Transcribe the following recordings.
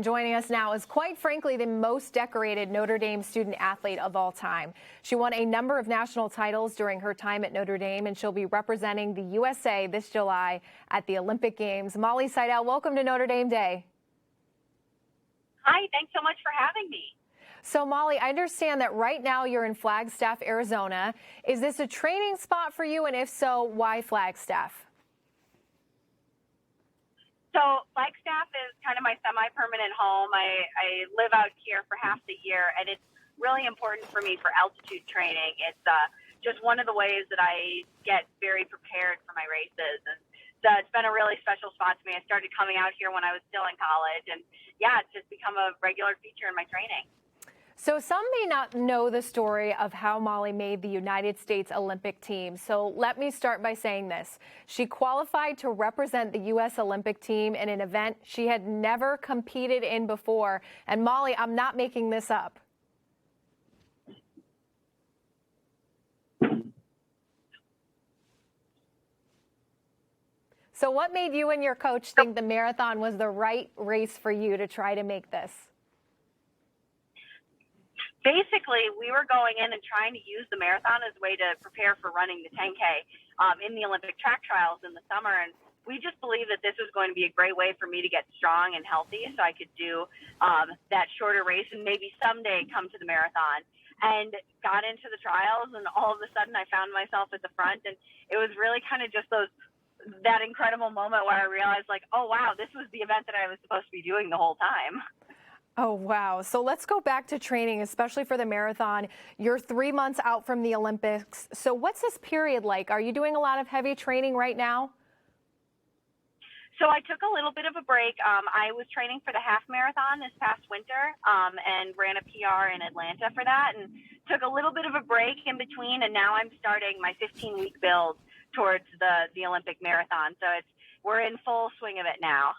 Joining us now is quite frankly the most decorated Notre Dame student athlete of all time. She won a number of national titles during her time at Notre Dame, and she'll be representing the USA this July at the Olympic Games. Molly Seidel, welcome to Notre Dame Day. Hi, thanks so much for having me. So Molly, I understand that right now you're in Flagstaff, Arizona. Is this a training spot for you? And if so, why Flagstaff? So Flagstaff is kind of my semi-permanent home. I live out here for half the year, and it's really important for me for altitude training. It's just one of the ways that I get very prepared for my races. And so it's been a really special spot to me. I started coming out here when I was still in college, and yeah, it's just become a regular feature in my training. So some may not know the story of how Molly made the United States Olympic team. So let me start by saying this. She qualified to represent the U.S. Olympic team in an event she had never competed in before. And Molly, I'm not making this up. So what made you and your coach think the marathon was the right race for you to try to make this? Basically, we were going in and trying to use the marathon as a way to prepare for running the 10K in the Olympic track trials in the summer. And we just believed that this was going to be a great way for me to get strong and healthy so I could do that shorter race and maybe someday come to the marathon. And got into the trials, and all of a sudden I found myself at the front. And it was really kind of just that incredible moment where I realized, like, oh, wow, this was the event that I was supposed to be doing the whole time. Oh, wow. So let's go back to training, especially for the marathon. You're 3 months out from the Olympics. So what's this period like? Are you doing a lot of heavy training right now? So I took a little bit of a break. I was training for the half marathon this past winter and ran a PR in Atlanta for that, and took a little bit of a break in between. And now I'm starting my 15-week build towards the Olympic marathon. So we're in full swing of it now.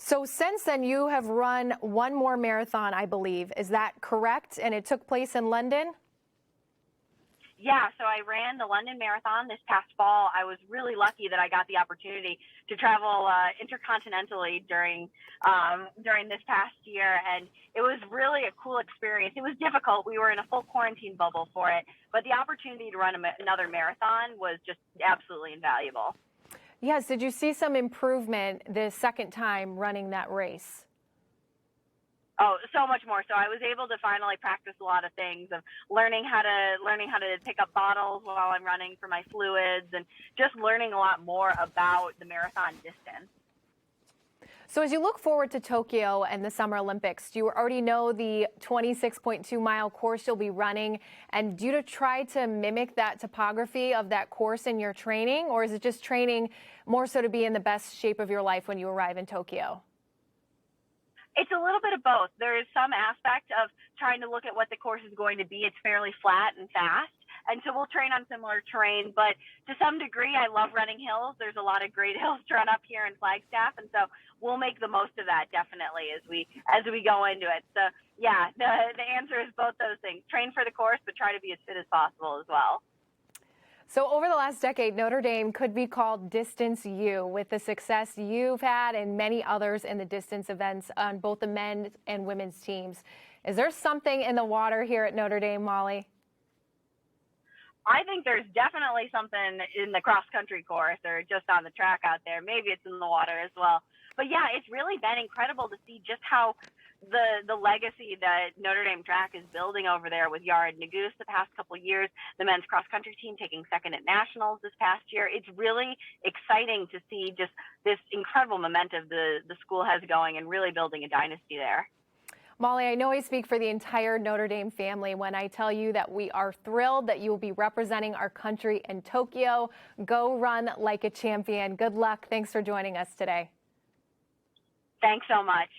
So since then, you have run one more marathon, I believe. Is that correct? And it took place in London? Yeah, so I ran the London Marathon this past fall. I was really lucky that I got the opportunity to travel intercontinentally during this past year, and it was really a cool experience. It was difficult. We were in a full quarantine bubble for it, but the opportunity to run another marathon was just absolutely invaluable. Yes. Did you see some improvement the second time running that race? Oh, so much more. So I was able to finally practice a lot of things of learning how to pick up bottles while I'm running for my fluids, and just learning a lot more about the marathon distance. So as you look forward to Tokyo and the Summer Olympics, do you already know the 26.2-mile course you'll be running? And do you try to mimic that topography of that course in your training? Or is it just training more so to be in the best shape of your life when you arrive in Tokyo? It's a little bit of both. There is some aspect of trying to look at what the course is going to be. It's fairly flat and fast, and so we'll train on similar terrain. But to some degree, I love running hills. There's a lot of great hills to run up here in Flagstaff, and so we'll make the most of that definitely as we go into it. So yeah, the answer is both those things. Train for the course, but try to be as fit as possible as well. So over the last decade, Notre Dame could be called Distance U with the success you've had and many others in the distance events on both the men's and women's teams. Is there something in the water here at Notre Dame, Molly? I think there's definitely something in the cross-country course or just on the track out there. Maybe it's in the water as well. But yeah, it's really been incredible to see just how the legacy that Notre Dame track is building over there with Yared Nuguse the past couple of years, the men's cross-country team taking second at nationals this past year. It's really exciting to see just this incredible momentum the school has going and really building a dynasty there. Molly, I know I speak for the entire Notre Dame family when I tell you that we are thrilled that you will be representing our country in Tokyo. Go run like a champion. Good luck. Thanks for joining us today. Thanks so much.